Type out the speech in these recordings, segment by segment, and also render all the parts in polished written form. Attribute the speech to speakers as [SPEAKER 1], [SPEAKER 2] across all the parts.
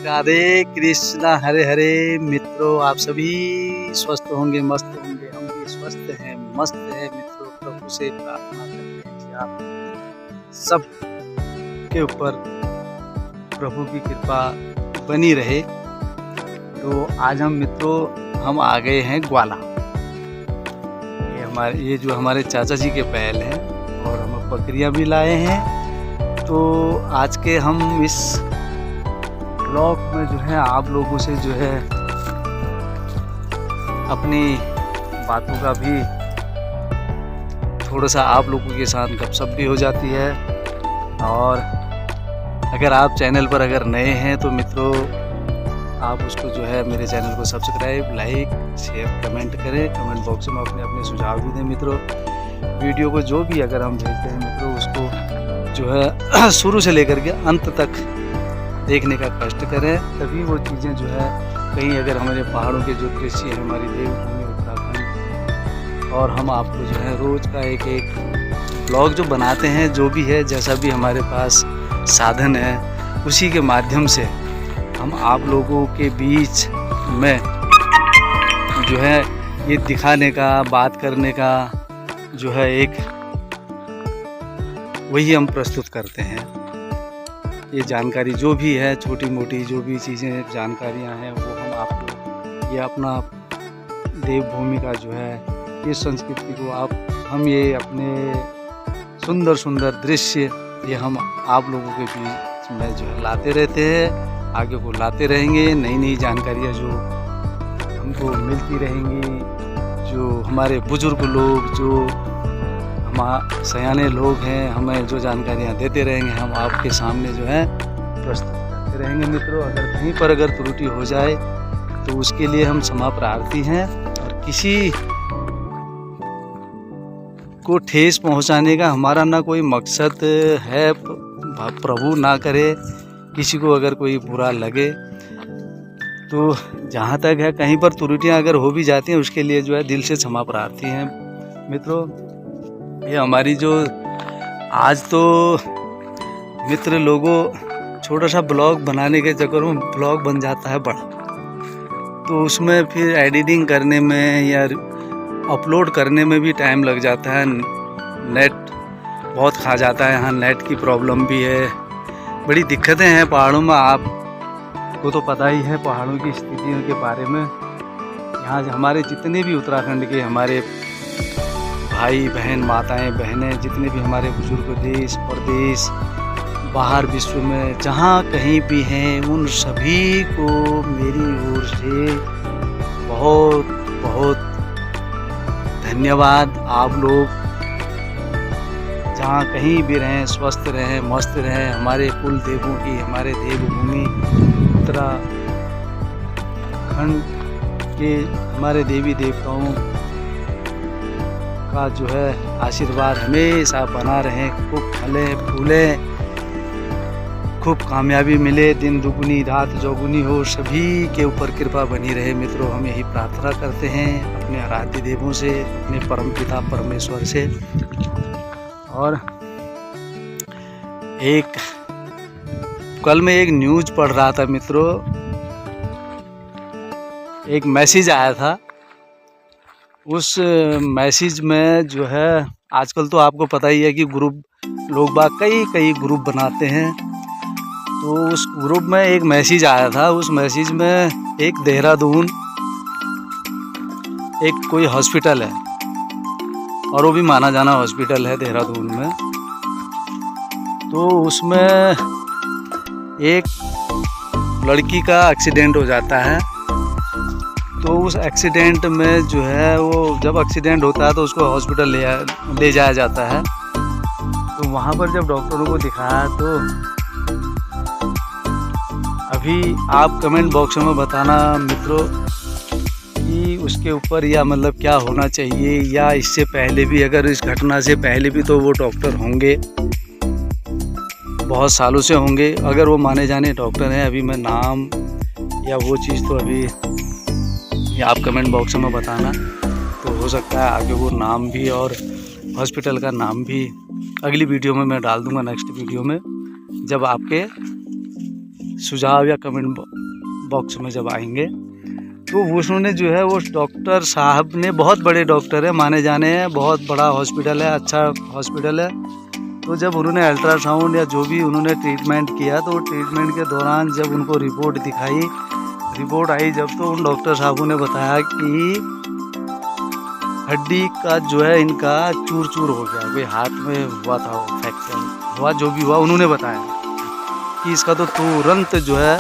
[SPEAKER 1] राधे कृष्णा हरे हरे। मित्रों आप सभी स्वस्थ होंगे, मस्त होंगे। हम भी स्वस्थ हैं, मस्त हैं मित्रों। प्रभु से प्रार्थना करते हैं कि आप सब के ऊपर प्रभु की कृपा बनी रहे। तो आज हम मित्रों हम आ गए हैं ग्वाला। ये जो हमारे चाचा जी के बैल हैं और हम बकरियां भी लाए हैं। तो आज के हम इस ब्लॉग में जो है आप लोगों से जो है अपनी बातों का भी थोड़ा सा आप लोगों के साथ गपशप भी हो जाती है। और अगर आप चैनल पर अगर नए हैं तो मित्रों आप उसको जो है मेरे चैनल को सब्सक्राइब, लाइक, शेयर, कमेंट करें। कमेंट बॉक्स में अपने अपने सुझाव भी दें मित्रों। वीडियो को जो भी अगर हम भेजते हैं मित्रों उसको जो है शुरू से लेकर के अंत तक देखने का कष्ट करें, तभी वो चीज़ें जो है कहीं अगर हमारे पहाड़ों के जो दृश्य है, हमारी देवभूमि उत्तराखंड, और हम आपको जो है रोज़ का एक ब्लॉग जो बनाते हैं, जो भी है जैसा भी हमारे पास साधन है उसी के माध्यम से हम आप लोगों के बीच में जो है ये दिखाने का, बात करने का जो है एक वही हम प्रस्तुत करते हैं। ये जानकारी जो भी है, छोटी मोटी जो भी चीज़ें जानकारियां हैं वो हम आपको ये अपना देवभूमि का जो है ये संस्कृति को हम ये अपने सुंदर सुंदर दृश्य ये हम आप लोगों के बीच में जो है लाते रहते हैं, आगे को लाते रहेंगे। नई नई जानकारियाँ जो हमको मिलती रहेंगी, जो हमारे बुजुर्ग लोग, जो सयाने लोग हैं, हमें जो जानकारियाँ देते रहेंगे, हम आपके सामने जो है प्रस्तुत करते रहेंगे मित्रों। अगर त्रुटि हो जाए तो उसके लिए हम क्षमा प्रार्थी हैं। और किसी को ठेस पहुंचाने का हमारा ना कोई मकसद है, प्रभु ना करे किसी को अगर कोई बुरा लगे। तो जहाँ तक है कहीं पर त्रुटियाँ अगर हो भी जाती हैं उसके लिए जो है दिल से क्षमा प्रार्थी हैं मित्रों। ये हमारी जो आज तो मित्र लोगों छोटा सा ब्लॉग बनाने के चक्कर में ब्लॉग बन जाता है बड़ा, तो उसमें फिर एडिटिंग करने में या अपलोड करने में भी टाइम लग जाता है। नेट बहुत खा जाता है, यहाँ नेट की प्रॉब्लम भी है, बड़ी दिक्कतें हैं पहाड़ों में। आपको तो पता ही है पहाड़ों की स्थितियों के बारे में। यहाँ हमारे जितने भी उत्तराखंड के हमारे भाई बहन, माताएं बहनें, जितने भी हमारे बुजुर्ग देश प्रदेश बाहर विश्व में जहाँ कहीं भी हैं, उन सभी को मेरी ओर से बहुत बहुत धन्यवाद। आप लोग जहाँ कहीं भी रहें, स्वस्थ रहें, मस्त रहें। हमारे कुल देवों की, हमारे देवभूमि उत्तराखंड के हमारे देवी देवताओं का जो है आशीर्वाद हमेशा बना रहे, खूब फले फूले, खूब कामयाबी मिले, दिन दुगुनी रात चौगुनी हो, सभी के ऊपर कृपा बनी रहे मित्रों। हम यही प्रार्थना करते हैं अपने आराध्य देवों से, अपने परमपिता परमेश्वर से। और कल मैं एक न्यूज़ पढ़ रहा था मित्रों, एक मैसेज आया था। उस मैसेज में जो है आजकल तो आपको पता ही है कि ग्रुप लोग बाग कई ग्रुप बनाते हैं। तो उस ग्रुप में एक मैसेज आया था। उस मैसेज में एक देहरादून एक कोई हॉस्पिटल है, और वो भी माना जाना हॉस्पिटल है देहरादून में। तो उसमें एक लड़की का एक्सीडेंट हो जाता है। तो उस एक्सीडेंट में जो है वो जब एक्सीडेंट होता है तो उसको हॉस्पिटल ले जाया जाता है। तो वहाँ पर जब डॉक्टरों को दिखाया तो अभी आप कमेंट बॉक्स में बताना मित्रों कि उसके ऊपर या मतलब क्या होना चाहिए, या इससे पहले भी, अगर इस घटना से पहले भी तो वो डॉक्टर होंगे, बहुत सालों से होंगे। अगर वो माने जाने डॉक्टर हैं, अभी मैं नाम या वो चीज़ तो अभी आप कमेंट बॉक्स में बताना। तो हो सकता है आगे वो नाम भी और हॉस्पिटल का नाम भी अगली वीडियो में मैं डाल दूंगा, नेक्स्ट वीडियो में, जब आपके सुझाव या कमेंट बॉक्स में जब आएंगे। तो उन्होंने जो है वो डॉक्टर साहब ने, बहुत बड़े डॉक्टर है, माने जाने हैं, बहुत बड़ा हॉस्पिटल है, अच्छा हॉस्पिटल है। तो जब उन्होंने अल्ट्रासाउंड या जो भी उन्होंने ट्रीटमेंट किया, तो ट्रीटमेंट के दौरान जब उनको रिपोर्ट दिखाई, रिपोर्ट आई जब, तो उन डॉक्टर साहबों ने बताया कि हड्डी का जो है इनका चूर चूर हो गया, कोई हाथ में हुआ था फ्रैक्चर हुआ, जो भी हुआ उन्होंने बताया कि इसका तो तुरंत जो है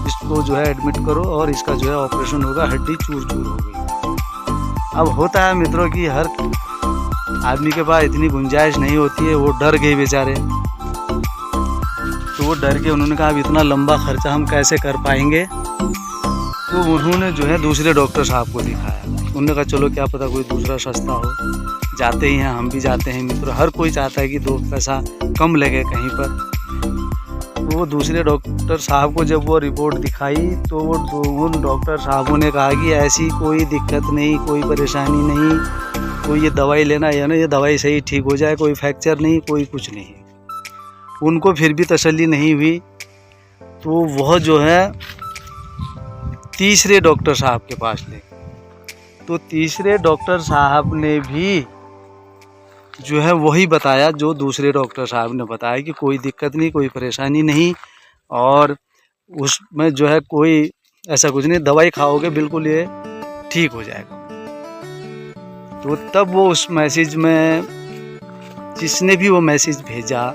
[SPEAKER 1] इसको जो है एडमिट करो और इसका जो है ऑपरेशन होगा, हड्डी चूर चूर हो गई। अब होता है मित्रों कि हर आदमी के पास इतनी गुंजाइश नहीं होती है, वो डर गए बेचारे। तो वो डर के उन्होंने कहा अब इतना लंबा खर्चा हम कैसे कर पाएंगे। तो उन्होंने जो है दूसरे डॉक्टर साहब को दिखाया। उन्होंने कहा चलो क्या पता कोई दूसरा सस्ता हो, जाते ही हैं, हम भी जाते हैं मित्र, हर कोई चाहता है कि 2 पैसा कम लगे कहीं पर। तो वो दूसरे डॉक्टर साहब को जब वो रिपोर्ट दिखाई, तो वो उन डॉक्टर साहबों ने कहा कि ऐसी कोई दिक्कत नहीं, कोई परेशानी नहीं, कोई ये दवाई लेना या ना, ये दवाई सही ठीक हो जाए, कोई फ्रैक्चर नहीं, कोई कुछ नहीं। उनको फिर भी तसल्ली नहीं हुई, तो वह जो है तीसरे डॉक्टर साहब के पास ले। तो तीसरे डॉक्टर साहब ने भी जो है वही बताया जो दूसरे डॉक्टर साहब ने बताया कि कोई दिक्कत नहीं, कोई परेशानी नहीं, और उसमें जो है कोई ऐसा कुछ नहीं, दवाई खाओगे बिल्कुल ये ठीक हो जाएगा। तो तब वो उस मैसेज में, जिसने भी वो मैसेज भेजा,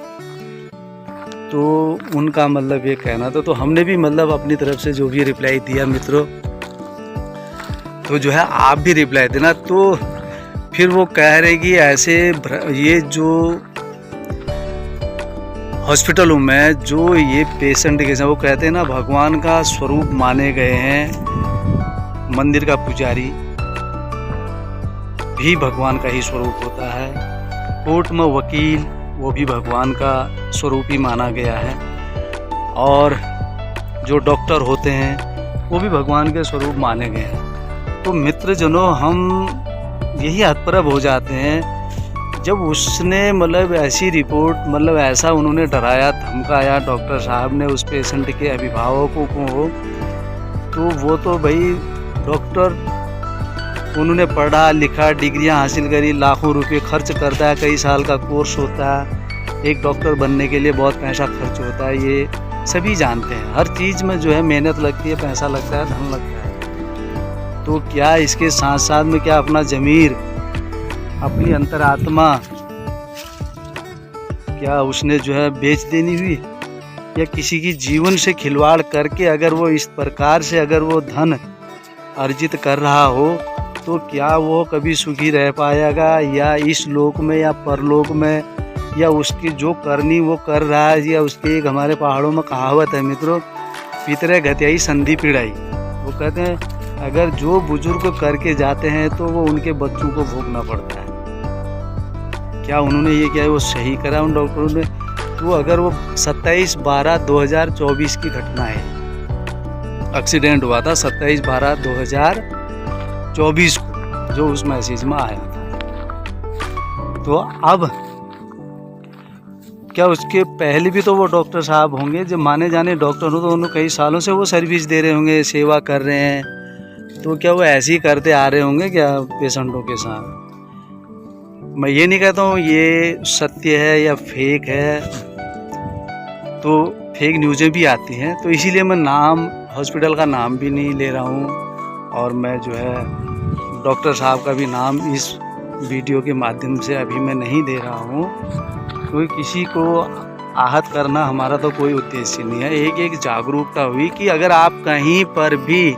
[SPEAKER 1] तो उनका मतलब ये कहना था, तो हमने भी मतलब अपनी तरफ से जो भी रिप्लाई दिया मित्रों, तो जो है आप भी रिप्लाई देना। तो फिर वो कह रहे कि ऐसे ये जो हॉस्पिटलों में जो ये पेशेंट के साथ, वो कहते हैं ना भगवान का स्वरूप माने गए हैं, मंदिर का पुजारी भी भगवान का ही स्वरूप होता है, कोर्ट में वकील वो भी भगवान का स्वरूप ही माना गया है, और जो डॉक्टर होते हैं वो भी भगवान के स्वरूप माने गए हैं। तो मित्रजनों, हम यही हतप्रभ हो जाते हैं जब उसने मतलब ऐसी रिपोर्ट, मतलब ऐसा उन्होंने डराया धमकाया डॉक्टर साहब ने उस पेशेंट के अभिभावकों को। तो वो तो भाई डॉक्टर, उन्होंने पढ़ा लिखा, डिग्रियां हासिल करी, लाखों रुपए खर्च करता है, कई साल का कोर्स होता है, एक डॉक्टर बनने के लिए बहुत पैसा खर्च होता है, ये सभी जानते हैं। हर चीज़ में जो है मेहनत लगती है, पैसा लगता है, धन लगता है। तो क्या इसके साथ साथ में क्या अपना ज़मीर, अपनी अंतरात्मा क्या उसने जो है बेच देनी हुई, या किसी की जीवन से खिलवाड़ करके अगर वो इस प्रकार से अगर वो धन अर्जित कर रहा हो, तो क्या वो कभी सुखी रह पाएगा, या इस लोक में या परलोक में, या उसकी जो करनी वो कर रहा है, या उसकी एक हमारे पहाड़ों में कहावत है मित्रों, पितरे घतियाई संधि पिड़ाई। वो कहते हैं अगर जो बुजुर्ग करके जाते हैं तो वो उनके बच्चों को भोगना पड़ता है। क्या उन्होंने ये किया है वो सही करा उन डॉक्टरों ने। तो अगर वो 27/12/2024 की घटना है, एक्सीडेंट हुआ था 27/12/2024 को, जो उस मैसेज में आया था। तो अब क्या उसके पहले भी तो वो डॉक्टर साहब होंगे, जब माने जाने डॉक्टर हो, तो उन्होंने कई सालों से वो सर्विस दे रहे होंगे, सेवा कर रहे हैं, तो क्या वो ऐसे ही करते आ रहे होंगे क्या पेशेंटों के साथ। मैं ये नहीं कहता हूँ ये सत्य है या फेक है, तो फेक न्यूज़ें भी आती हैं, तो इसीलिए मैं नाम हॉस्पिटल का नाम भी नहीं ले रहा हूँ, और मैं जो है डॉक्टर साहब का भी नाम इस वीडियो के माध्यम से अभी मैं नहीं दे रहा हूँ, क्योंकि किसी को आहत करना हमारा तो कोई उद्देश्य नहीं है। एक जागरूकता हुई कि अगर आप कहीं पर भी,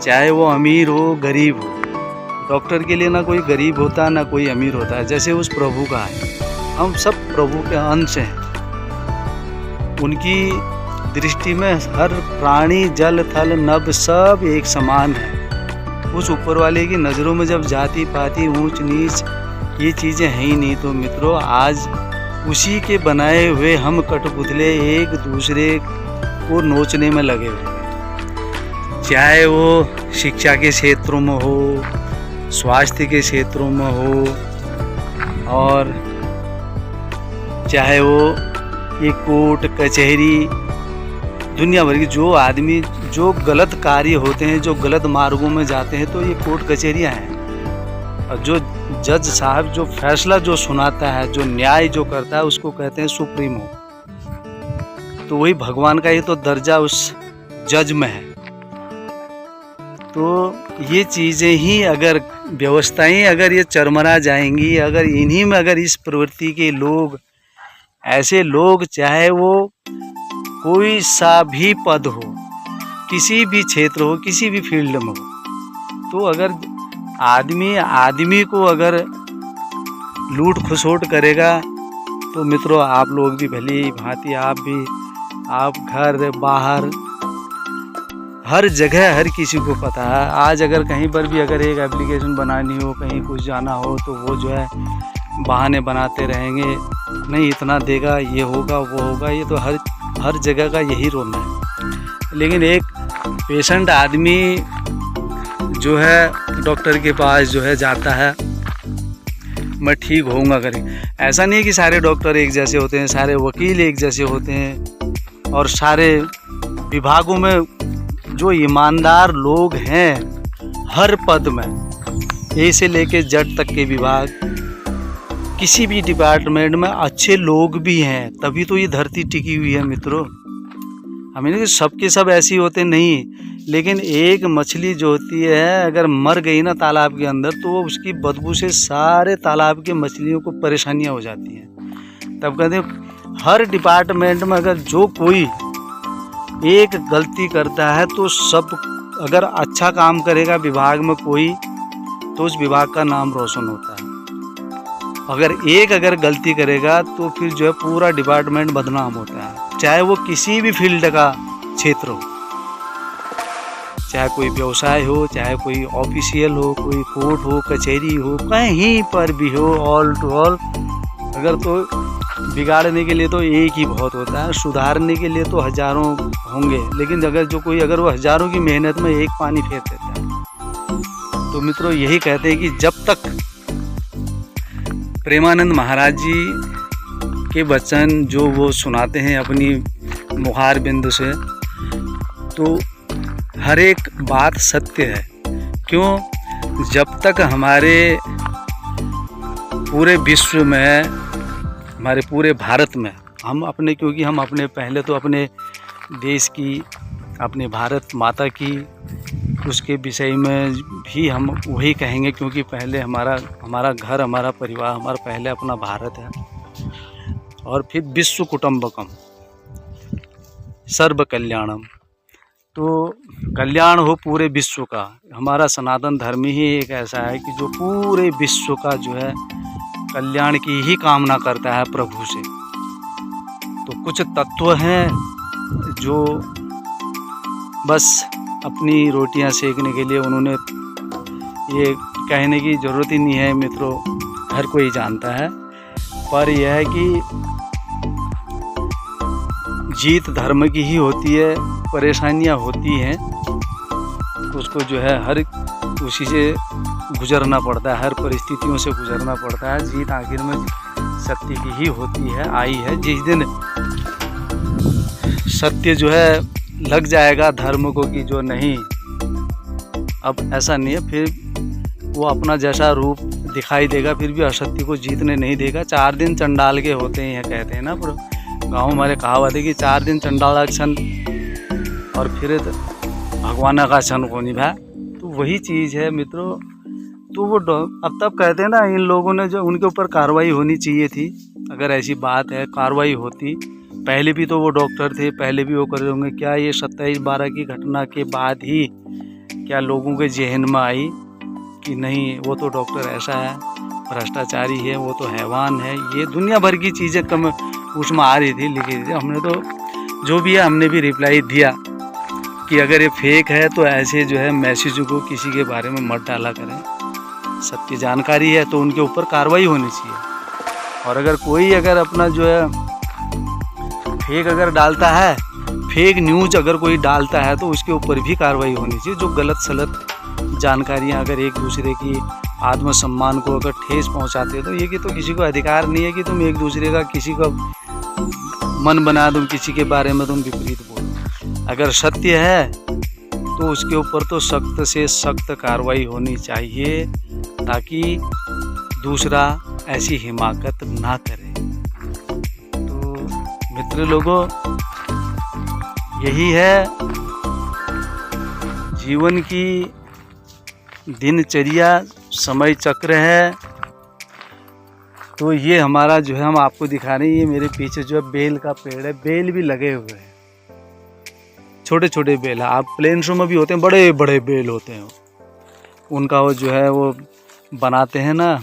[SPEAKER 1] चाहे वो अमीर हो गरीब हो, डॉक्टर के लिए ना कोई गरीब होता ना कोई अमीर होता है, जैसे उस प्रभु का है, हम सब प्रभु के अंश हैं। उनकी दृष्टि में हर प्राणी, जल थल नभ सब एक समान है। उस ऊपर वाले की नज़रों में जब जाति पाति ऊंच नीच ये चीज़ें हैं ही नहीं, तो मित्रों आज उसी के बनाए हुए हम कठपुतले एक दूसरे को नोचने में लगे हुए, चाहे वो शिक्षा के क्षेत्रों में हो, स्वास्थ्य के क्षेत्रों में हो, और चाहे वो ये कोर्ट कचहरी दुनिया भर की जो आदमी जो गलत कार्य होते हैं, जो गलत मार्गों में जाते हैं, तो ये कोर्ट कचहरियाँ हैं। और जो जज साहब जो फैसला जो सुनाता है, जो न्याय जो करता है, उसको कहते हैं सुप्रीमो। तो वही भगवान का ही तो दर्जा उस जज में है। तो ये चीज़ें ही अगर व्यवस्थाएं अगर ये चरमरा जाएंगी, अगर इन्हीं में अगर इस प्रवृत्ति के लोग, ऐसे लोग, चाहे वो कोई सा भी पद हो, किसी भी क्षेत्र हो, किसी भी फील्ड में हो, तो अगर आदमी को अगर लूट खसोट करेगा, तो मित्रों आप लोग भी भली भांति आप घर बाहर हर जगह हर किसी को पता है। आज अगर कहीं पर भी अगर एक एप्लीकेशन बनानी हो, कहीं कुछ जाना हो, तो वो जो है बहाने बनाते रहेंगे, नहीं इतना देगा, ये होगा वो होगा। ये तो हर जगह का यही रोल है। लेकिन एक पेशेंट आदमी जो है डॉक्टर के पास जो है जाता है, मैं ठीक होऊंगा करें। ऐसा नहीं कि सारे डॉक्टर एक जैसे होते हैं, सारे वकील एक जैसे होते हैं, और सारे विभागों में जो ईमानदार लोग हैं हर पद में, ए से लेके जज तक के विभाग, किसी भी डिपार्टमेंट में अच्छे लोग भी हैं, तभी तो ये धरती टिकी हुई है मित्रों। हमें नहीं सबके सब ऐसे होते नहीं, लेकिन एक मछली जो होती है अगर मर गई ना तालाब के अंदर, तो वो उसकी बदबू से सारे तालाब के मछलियों को परेशानियां हो जाती हैं। तब कहते हैं हर डिपार्टमेंट में अगर जो कोई एक गलती करता है, तो सब अगर अच्छा काम करेगा विभाग में कोई, तो उस विभाग का नाम रोशन होता है। अगर अगर गलती करेगा, तो फिर जो है पूरा डिपार्टमेंट बदनाम होता है, चाहे वो किसी भी फील्ड का क्षेत्र हो, चाहे कोई व्यवसाय हो, चाहे कोई ऑफिशियल हो, कोई कोर्ट हो, कचहरी हो, कहीं पर भी हो, ऑल टू ऑल। अगर तो बिगाड़ने के लिए तो एक ही बहुत होता है, सुधारने के लिए तो हजारों होंगे, लेकिन अगर वो हजारों की मेहनत में एक पानी फेर देता है। तो मित्रों यही कहते हैं कि जब तक प्रेमानंद महाराज जी के वचन जो वो सुनाते हैं अपनी मुखार बिंदु से, तो हर एक बात सत्य है। क्यों? जब तक हमारे पूरे विश्व में, हमारे पूरे भारत में, क्योंकि हम अपने पहले तो अपने देश की, अपने भारत माता की, उसके विषय में भी हम वही कहेंगे, क्योंकि पहले हमारा घर, हमारा परिवार, हमारा पहले अपना भारत है। और फिर विश्व कुटुंबकम सर्व कल्याणम, तो कल्याण हो पूरे विश्व का। हमारा सनातन धर्म ही एक ऐसा है कि जो पूरे विश्व का जो है कल्याण की ही कामना करता है प्रभु से। तो कुछ तत्व हैं जो बस अपनी रोटियां सेकने के लिए, उन्होंने ये कहने की ज़रूरत ही नहीं है मित्रों, हर कोई जानता है। पर यह है कि जीत धर्म की ही होती है, परेशानियां होती हैं, उसको जो है उसी से गुजरना पड़ता है, हर परिस्थितियों से गुजरना पड़ता है। जीत आखिर में सत्य की ही होती है, आई है। जिस दिन सत्य जो है लग जाएगा धर्म को कि जो नहीं, अब ऐसा नहीं है, फिर वो अपना जैसा रूप दिखाई देगा, फिर भी असत्य को जीतने नहीं देगा। 4 दिन चंडाल के होते हैं, कहते हैं ना, पर गाँव हमारे कहावत है कि 4 दिन चंडाल क्षण और फिर भगवान का क्षण को निभा। तो वही चीज़ है मित्रों। तो वो अब तब कहते हैं ना, इन लोगों ने जो उनके ऊपर कार्रवाई होनी चाहिए थी, अगर ऐसी बात है कार्रवाई होती। पहले भी तो वो डॉक्टर थे, पहले भी वो कर रहे होंगे। क्या ये 27/12 की घटना के बाद ही क्या लोगों के जहन में आई कि नहीं वो तो डॉक्टर ऐसा है, भ्रष्टाचारी है, वो तो हैवान है? ये दुनिया भर की चीज़ें कम उसमें आ रही थी, लिखी थी। हमने तो जो भी है हमने भी रिप्लाई दिया कि अगर ये फेक है तो ऐसे जो है मैसेज को किसी के बारे में मत डाला करें। सत्य जानकारी है तो उनके ऊपर कार्रवाई होनी चाहिए। और अगर कोई अपना जो है फेक अगर डालता है, फेक न्यूज अगर कोई डालता है, तो उसके ऊपर भी कार्रवाई होनी चाहिए। जो गलत सलत जानकारियां अगर एक दूसरे की आत्मसम्मान को अगर ठेस पहुंचाते हैं, तो ये कि तो किसी को अधिकार नहीं है कि तुम एक दूसरे का किसी का मन बना दो, किसी के बारे में तुम विपरीत बोलो। अगर सत्य है तो उसके ऊपर तो सख्त से सख्त कार्रवाई होनी चाहिए, ताकि दूसरा ऐसी हिमाकत ना करे। तो मित्र लोगों, यही है जीवन की दिनचर्या, समय चक्र है। तो ये हमारा जो है, हम आपको दिखा रहे हैं, ये मेरे पीछे जो है बेल का पेड़ है, बेल भी लगे हुए हैं, छोटे छोटे बेल है। आप प्लेन्स में भी होते हैं, बड़े बड़े बेल होते हैं, उनका वो जो है वो बनाते हैं ना,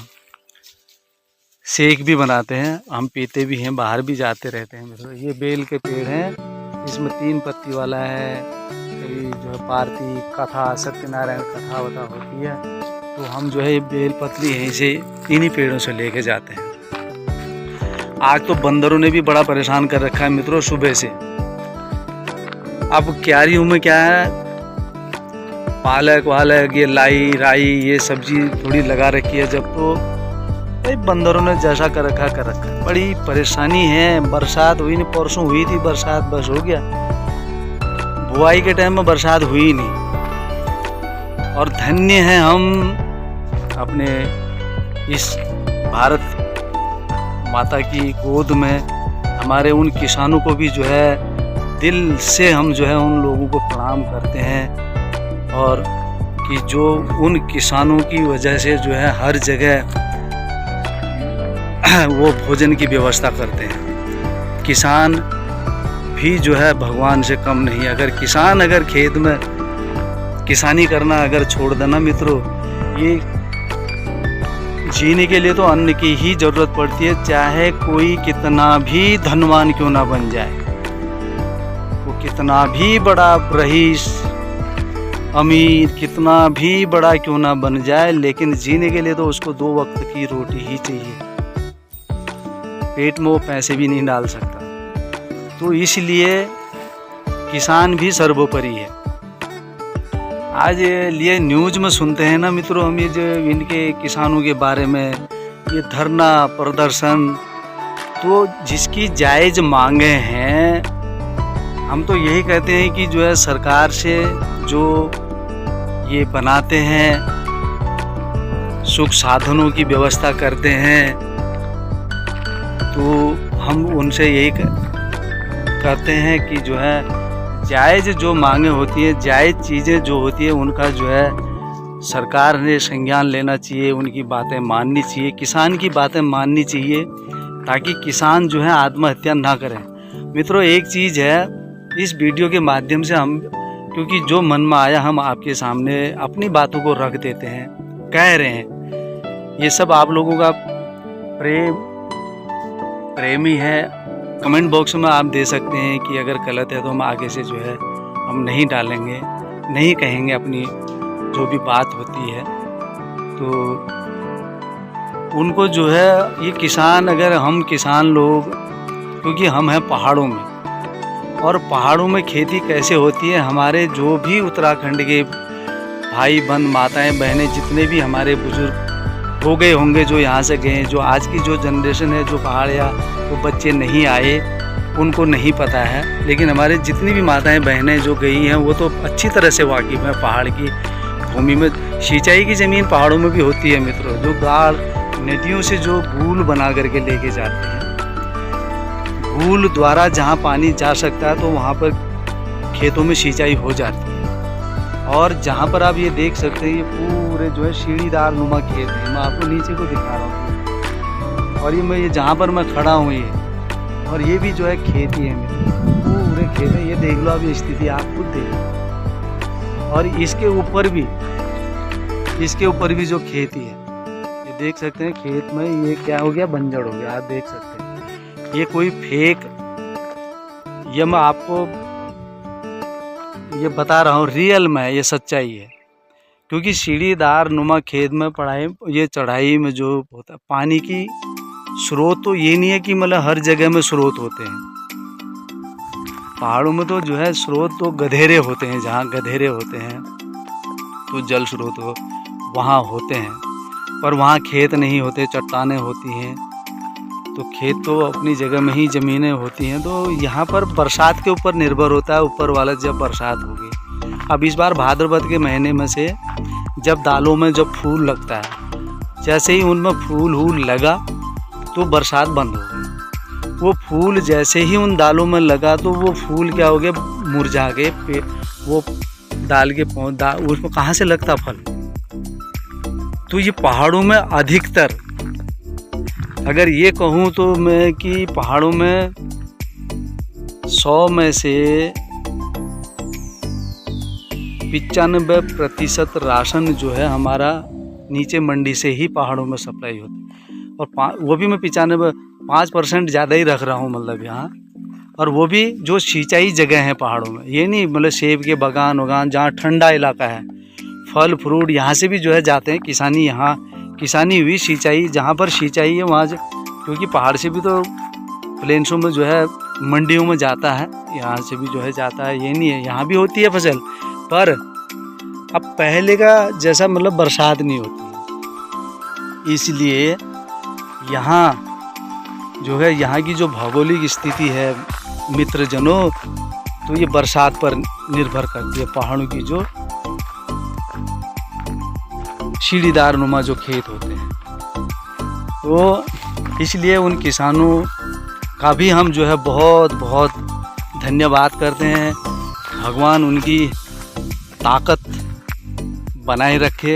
[SPEAKER 1] शेक भी बनाते हैं, हम पीते भी हैं, बाहर भी जाते रहते हैं। मतलब ये बेल के पेड़ हैं, इसमें 3 पत्ती वाला है, कभी जो है पारती कथा, सत्यनारायण कथा वथा होती है। तो हम जो है ये बेल पत्री यहीं से इन्हीं पेड़ों से लेके जाते हैं। आज तो बंदरों ने भी बड़ा परेशान कर रखा है मित्रों सुबह से। अब क्यारियों में क्या है, पालक वालक, ये लाई राई, ये सब्जी थोड़ी लगा रखी है, जब तो बंदरों ने जैसा कर रखा है। बड़ी परेशानी है। बरसात हुई नहीं, परसों हुई थी बरसात, बस हो गया। बुआई के टाइम में बरसात हुई नहीं। और धन्य हैं हम अपने इस भारत माता की गोद में। हमारे उन किसानों को भी जो है दिल से हम जो है उन लोगों को प्रणाम करते हैं, और कि जो उन किसानों की वजह से जो है हर जगह वो भोजन की व्यवस्था करते हैं। किसान भी जो है भगवान से कम नहीं। अगर किसान अगर खेत में किसानी करना अगर छोड़ देना मित्रों, ये जीने के लिए तो अन्न की ही जरूरत पड़ती है, चाहे कोई कितना भी धनवान क्यों ना बन जाए, वो कितना भी बड़ा रईस अमीर, कितना भी बड़ा क्यों ना बन जाए, लेकिन जीने के लिए तो उसको 2 वक्त की रोटी ही चाहिए। पेट में वो पैसे भी नहीं डाल सकता। तो इसलिए किसान भी सर्वोपरि है। आज ये न्यूज़ में सुनते हैं ना मित्रों हम, ये जो इनके किसानों के बारे में ये धरना प्रदर्शन, तो जिसकी जायज़ मांगे हैं, हम तो यही कहते हैं कि जो है सरकार से जो ये बनाते हैं, सुख साधनों की व्यवस्था करते हैं, तो हम उनसे यही कहते हैं कि जो है जायज़ जो मांगे होती है, जायज़ चीज़ें जो होती है, उनका जो है सरकार ने संज्ञान लेना चाहिए, उनकी बातें माननी चाहिए, किसान की बातें माननी चाहिए, ताकि किसान जो है आत्महत्या ना करें। मित्रों, एक चीज़ है, इस वीडियो के माध्यम से हम, क्योंकि जो मन में आया हम आपके सामने अपनी बातों को रख देते हैं, कह रहे हैं। ये सब आप लोगों का प्रेमी है। कमेंट बॉक्स में आप दे सकते हैं कि अगर गलत है तो हम आगे से जो है हम नहीं डालेंगे, नहीं कहेंगे अपनी जो भी बात होती है। तो उनको जो है ये किसान, अगर हम किसान लोग, क्योंकि हम हैं पहाड़ों में, और पहाड़ों में खेती कैसे होती है, हमारे जो भी उत्तराखंड के भाई बहन, माताएं बहनें, जितने भी हमारे बुजुर्ग हो गए होंगे जो यहाँ से गए, जो आज की जो जनरेशन है, जो पहाड़ या वो बच्चे नहीं आए, उनको नहीं पता है। लेकिन हमारे जितनी भी माताएं बहनें जो गई हैं, वो तो अच्छी तरह से वाकिफ़ हैं पहाड़ की भूमि में। सिंचाई की ज़मीन पहाड़ों में भी होती है मित्रों, जो गाड़ नदियों से जो गूल बना करके लेके जाते हैं, गूल द्वारा जहाँ पानी जा सकता है तो वहाँ पर खेतों में सिंचाई हो जाती है। और जहाँ पर आप ये देख सकते हैं, ये पूरे जो है सीढ़ीदार नुमा खेत है। मैं आपको नीचे को दिखा रहा हूँ, और ये जहाँ पर मैं खड़ा हूँ, ये और ये भी जो है खेती है मेरे, पूरे खेत है। ये देख लो आप, ये स्थिति आप खुद देख लो। और इसके ऊपर भी जो खेती है, ये देख सकते हैं खेत में ये क्या हो गया, बंजर हो गया। आप देख सकते हैं, ये कोई फेक, ये मैं आपको ये बता रहा हूँ, रियल में ये सच्चाई है। क्योंकि सीढ़ीदार नुमा खेत में ये चढ़ाई में जो होता है, पानी की स्रोत तो ये नहीं है कि मतलब हर जगह में स्रोत होते हैं। पहाड़ों में तो जो है स्रोत तो गधेरे होते हैं, जहाँ गधेरे होते हैं तो जल स्रोत वहाँ होते हैं, पर वहाँ खेत नहीं होते, चट्टानें होती हैं। तो खेत तो अपनी जगह में ही ज़मीनें होती हैं, तो यहाँ पर बरसात के ऊपर निर्भर होता है ऊपर वाला जब बरसात होगी। अब इस बार भाद्रपद के महीने में से जब दालों में जब फूल लगता है, जैसे ही उनमें फूल लगा तो बरसात बंद हो गई। वो फूल जैसे ही उन दालों में लगा तो वो फूल क्या हो गए, मुरझा गए। वो दाल के उसमें कहाँ से लगता फल? तो ये पहाड़ों में अधिकतर, अगर ये कहूँ तो मैं कि पहाड़ों में 100 में से 95% राशन जो है हमारा नीचे मंडी से ही पहाड़ों में सप्लाई होता है। और वो भी मैं 5% ज़्यादा ही रख रहा हूँ मतलब यहाँ। और वो भी जो सिंचाई जगह है पहाड़ों में, ये नहीं मतलब सेब के बागान जहाँ ठंडा इलाका है, फल फ्रूट यहाँ से भी जो है जाते हैं। किसानी हुई सिंचाई, जहाँ पर सिंचाई है वहाँ से, क्योंकि पहाड़ से भी तो प्लेन्सों में जो है मंडियों में जाता है, यहाँ से भी जो है जाता है। ये नहीं है, यहाँ भी होती है फसल, पर अब पहले का जैसा मतलब बरसात नहीं होती। इसलिए यहाँ जो है, यहाँ की जो भौगोलिक स्थिति है मित्रजनों, तो ये बरसात पर निर्भर करती है। पहाड़ों की जो सीढ़ीदार नुमा जो खेत होते हैं, तो इसलिए उन किसानों का भी हम जो है बहुत बहुत धन्यवाद करते हैं। भगवान उनकी ताकत बनाए रखे,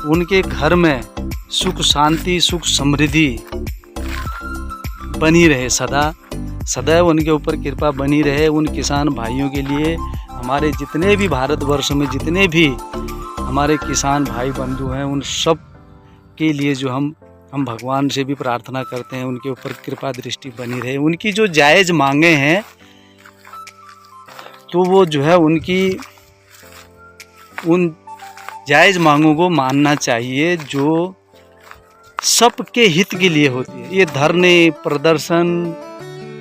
[SPEAKER 1] उनके घर में सुख शांति सुख समृद्धि बनी रहे, सदैव उनके ऊपर कृपा बनी रहे। उन किसान भाइयों के लिए, हमारे जितने भी भारतवर्ष में जितने भी हमारे किसान भाई बंधु हैं, उन सब के लिए जो हम भगवान से भी प्रार्थना करते हैं, उनके ऊपर कृपा दृष्टि बनी रहे। उनकी जो जायज़ मांगे हैं तो वो जो है उन जायज़ मांगों को मानना चाहिए, जो सबके हित के लिए होती है। ये धरने प्रदर्शन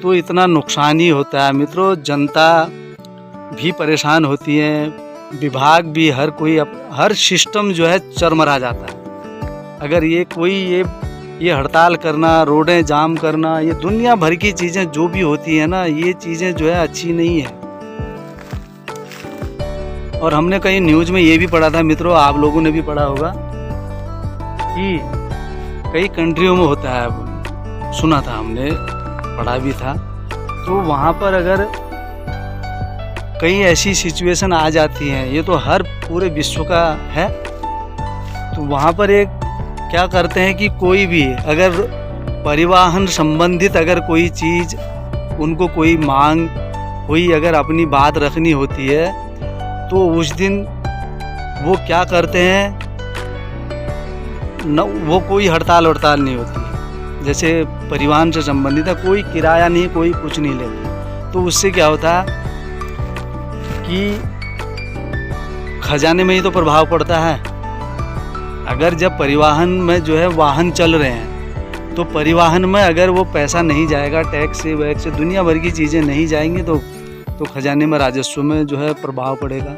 [SPEAKER 1] तो इतना नुकसान ही होता है मित्रों, जनता भी परेशान होती है, विभाग भी, हर सिस्टम जो है चरमरा जाता है। अगर ये हड़ताल करना, रोडें जाम करना, ये दुनिया भर की चीज़ें जो भी होती है ना, ये चीज़ें जो है अच्छी नहीं है। और हमने कहीं न्यूज़ में ये भी पढ़ा था मित्रों, आप लोगों ने भी पढ़ा होगा कि कई कंट्रियों में होता है, सुना था हमने, पढ़ा भी था। तो वहाँ पर अगर कई ऐसी सिचुएशन आ जाती हैं, ये तो हर पूरे विश्व का है, तो वहाँ पर एक क्या करते हैं कि कोई भी अगर परिवहन संबंधित अगर कोई चीज़, उनको कोई मांग, कोई अगर अपनी बात रखनी होती है, तो उस दिन वो क्या करते हैं न, वो कोई हड़ताल नहीं होती है। जैसे परिवहन से संबंधित है, कोई किराया नहीं, कोई कुछ नहीं लेते, तो उससे क्या होता है कि खजाने में ही तो प्रभाव पड़ता है। अगर जब परिवहन में जो है वाहन चल रहे हैं, तो परिवहन में अगर वो पैसा नहीं जाएगा, टैक्स से वैक्स से दुनिया भर की चीज़ें नहीं जाएंगी, तो खजाने में, राजस्व में जो है प्रभाव पड़ेगा।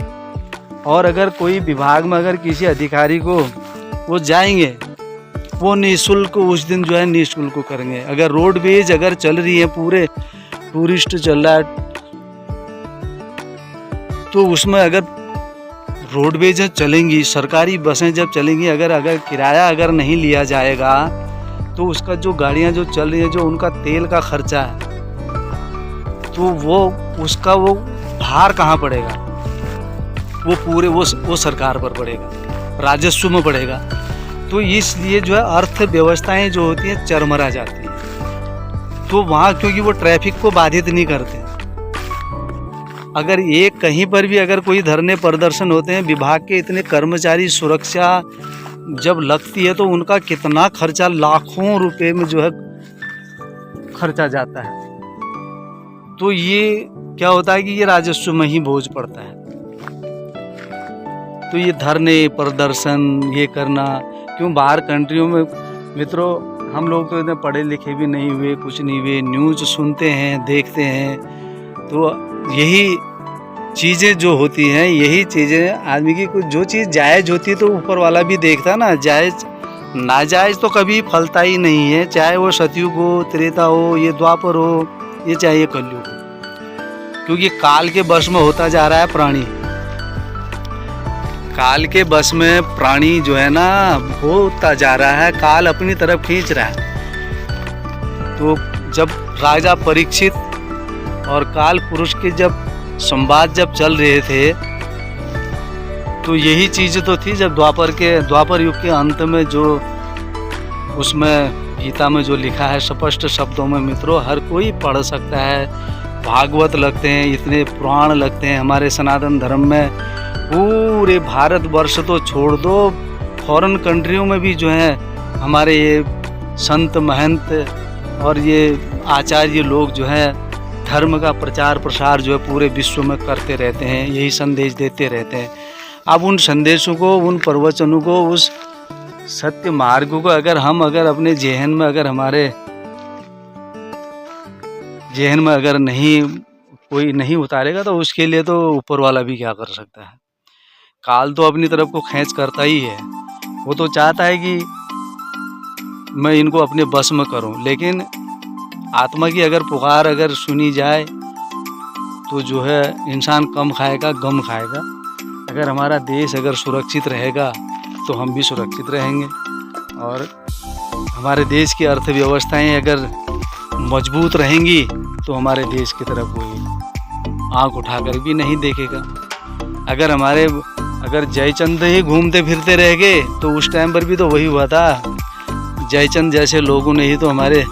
[SPEAKER 1] और अगर कोई विभाग में अगर किसी अधिकारी को वो जाएंगे, वो निःशुल्क उस दिन जो है निःशुल्क करेंगे। अगर रोडवेज अगर चल रही है, पूरे टूरिस्ट चल रहा है, तो उसमें अगर रोडवेज चलेंगी, सरकारी बसें जब चलेंगी, अगर किराया अगर नहीं लिया जाएगा, तो उसका जो गाड़ियां जो चल रही है, जो उनका तेल का खर्चा है, तो वो भार कहाँ पड़ेगा? वो पूरे वो सरकार पर पड़ेगा, राजस्व में पड़ेगा। तो इसलिए जो है अर्थव्यवस्थाएं जो होती हैं चरमरा जाती हैं। तो वहाँ क्योंकि वो ट्रैफिक को बाधित नहीं करते। अगर एक कहीं पर भी अगर कोई धरने प्रदर्शन होते हैं, विभाग के इतने कर्मचारी, सुरक्षा जब लगती है, तो उनका कितना खर्चा, लाखों रुपए में जो है खर्चा जाता है। तो ये क्या होता है कि ये राजस्व में ही बोझ पड़ता है। तो ये धरने प्रदर्शन ये करना, क्यों बाहर कंट्रियों में मित्रों, हम लोग तो इतने पढ़े लिखे भी नहीं हुए, कुछ नहीं हुए, न्यूज़ सुनते हैं, देखते हैं, तो यही चीज़ें जो होती हैं, यही चीज़ें आदमी की कुछ जो चीज़ जायज़ होती है, तो ऊपर वाला भी देखता है ना, जायज़ नाजायज तो कभी फलता ही नहीं है, चाहे वो सतयुग हो, त्रेता हो, ये द्वापर हो, ये चाहे ये कलयुग हो, क्योंकि काल के वश में होता जा रहा है प्राणी। काल के बस में प्राणी जो है ना होता जा रहा है, काल अपनी तरफ खींच रहा है। तो जब राजा परीक्षित और काल पुरुष के जब संवाद जब चल रहे थे, तो यही चीज़ तो थी। जब द्वापर युग के अंत में जो उसमें गीता में जो लिखा है स्पष्ट शब्दों में मित्रों, हर कोई पढ़ सकता है। भागवत लगते हैं, इतने पुराण लगते हैं हमारे सनातन धर्म में। पूरे भारतवर्ष तो छोड़ दो, फॉरेन कंट्रियों में भी जो है हमारे ये संत महंत और ये आचार्य लोग जो है धर्म का प्रचार प्रसार जो है पूरे विश्व में करते रहते हैं, यही संदेश देते रहते हैं। अब उन संदेशों को, उन प्रवचनों को, उस सत्य मार्ग को अगर अपने जेहन में हमारे जेहन में अगर कोई नहीं उतारेगा, तो उसके लिए तो ऊपर वाला भी क्या कर सकता है। काल तो अपनी तरफ को खींच करता ही है, वो तो चाहता है कि मैं इनको अपने बस में करूं। लेकिन आत्मा की अगर पुकार अगर सुनी जाए तो जो है इंसान कम खाएगा, गम खाएगा। अगर हमारा देश अगर सुरक्षित रहेगा तो हम भी सुरक्षित रहेंगे, और हमारे देश की अर्थव्यवस्थाएं अगर मजबूत रहेंगी तो हमारे देश की तरफ कोई आँख उठाकर भी नहीं देखेगा। अगर जयचंद ही घूमते फिरते रह गए तो उस टाइम पर भी तो वही हुआ था। जयचंद जैसे लोगों ने ही तो हमारे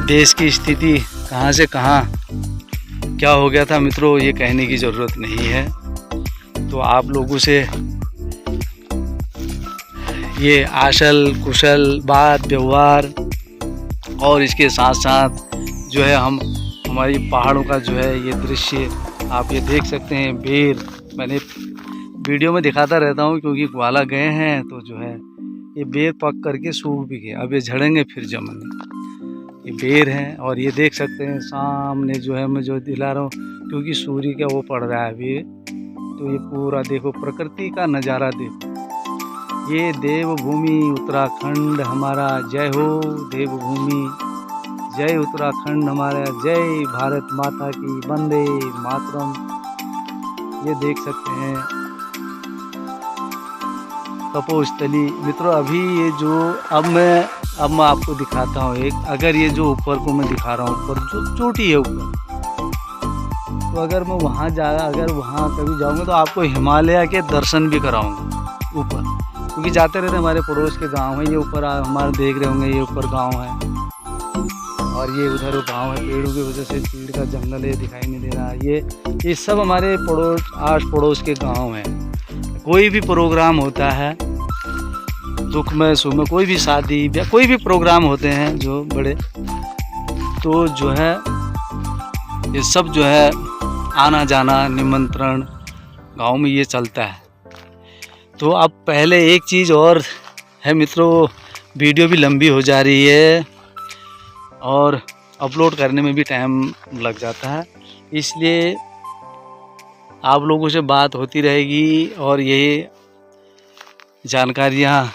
[SPEAKER 1] देश की स्थिति कहाँ से कहाँ क्या हो गया था मित्रों, ये कहने की ज़रूरत नहीं है। तो आप लोगों से ये आशल कुशल बात व्यवहार और इसके साथ साथ जो है हमारी पहाड़ों का जो है ये दृश्य आप ये देख सकते हैं। बेर मैंने वीडियो में दिखाता रहता हूँ, क्योंकि ग्वाला गए हैं तो जो है ये बेर पक करके सूख भी गए, अब ये झड़ेंगे फिर जमेंगे। ये बेर हैं, और ये देख सकते हैं सामने जो है मैं जो दिला रहा हूँ, क्योंकि सूर्य का वो पड़ रहा है अभी, तो ये पूरा देखो प्रकृति का नज़ारा देखो। ये देवभूमि उत्तराखंड हमारा, जय हो देवभूमि, जय उत्तराखंड हमारा, जय भारत माता की, वंदे मातरम। ये देख सकते हैं तपोस्थली मित्रों। अभी ये जो अब मैं आपको दिखाता हूँ एक, अगर ये जो ऊपर को मैं दिखा रहा हूँ, ऊपर जो चोटी है ऊपर, तो अगर मैं वहाँ कभी जाऊँगा तो आपको हिमालय के दर्शन भी कराऊँगा ऊपर, क्योंकि जाते रहते हमारे पड़ोस के गांव हैं। ये ऊपर हमारे देख रहे होंगे, ये ऊपर गांव है, और ये उधर गांव है। पेड़ों की वजह से पेड़ का जंगल है, दिखाई नहीं दे रहा। ये सब हमारे आस पड़ोस के गांव हैं। कोई भी प्रोग्राम होता है, दुख में सुख में, कोई भी शादी या कोई भी प्रोग्राम होते हैं जो बड़े, तो जो है ये सब जो है आना जाना निमंत्रण गांव में ये चलता है। तो अब पहले एक चीज़ और है मित्रों, वीडियो भी लंबी हो जा रही है और अपलोड करने में भी टाइम लग जाता है, इसलिए आप लोगों से बात होती रहेगी और ये जानकारियाँ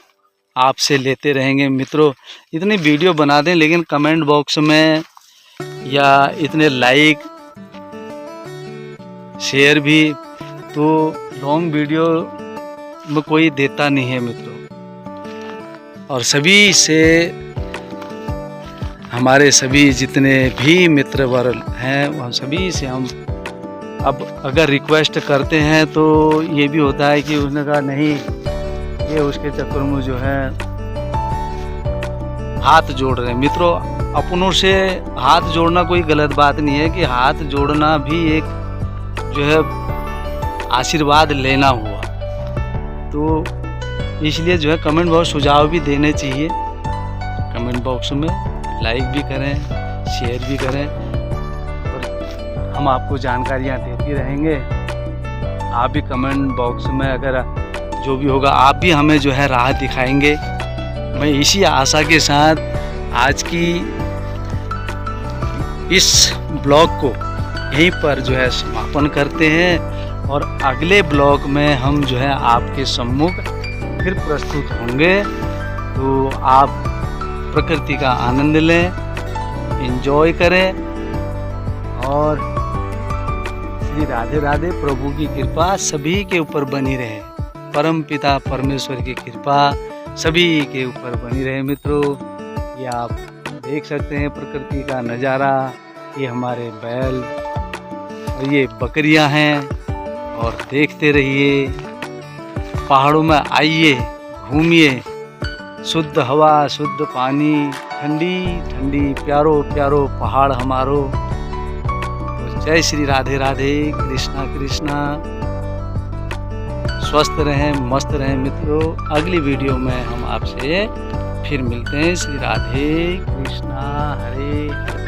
[SPEAKER 1] आपसे लेते रहेंगे मित्रों। इतनी वीडियो बना दें, लेकिन कमेंट बॉक्स में या इतने लाइक शेयर भी तो लॉन्ग वीडियो में कोई देता नहीं है मित्रों। और सभी से हमारे सभी जितने भी मित्र वर्ग हैं वह सभी से हम अब अगर रिक्वेस्ट करते हैं तो ये भी होता है कि उसने कहा नहीं, ये उसके चक्कर में जो है हाथ जोड़ रहे हैं मित्रों। अपनों से हाथ जोड़ना कोई गलत बात नहीं है, कि हाथ जोड़ना भी एक जो है आशीर्वाद लेना हुआ। तो इसलिए जो है कमेंट बॉक्स सुझाव भी देने चाहिए, कमेंट बॉक्स में लाइक भी करें, शेयर भी करें, और हम आपको जानकारियाँ देते रहेंगे। आप भी कमेंट बॉक्स में अगर जो भी होगा आप भी हमें जो है राह दिखाएंगे। मैं इसी आशा के साथ आज की इस ब्लॉग को यहीं पर जो है समापन करते हैं, और अगले ब्लॉग में हम जो है आपके सम्मुख फिर प्रस्तुत होंगे। तो आप प्रकृति का आनंद लें, एंजॉय करें और श्री राधे राधे। प्रभु की कृपा सभी के ऊपर बनी रहे, परम पिता परमेश्वर की कृपा सभी के ऊपर बनी रहे। मित्रों, ये आप देख सकते हैं प्रकृति का नज़ारा। ये हमारे बैल और ये बकरियां हैं और देखते रहिए। पहाड़ों में आइए, घूमिए, शुद्ध हवा, शुद्ध पानी, ठंडी ठंडी प्यारो प्यारो पहाड़ हमारो। तो जय श्री राधे राधे, कृष्णा कृष्णा। स्वस्थ रहें, मस्त रहें मित्रों। अगली वीडियो में हम आपसे फिर मिलते हैं। श्री राधे कृष्णा, हरे हरे।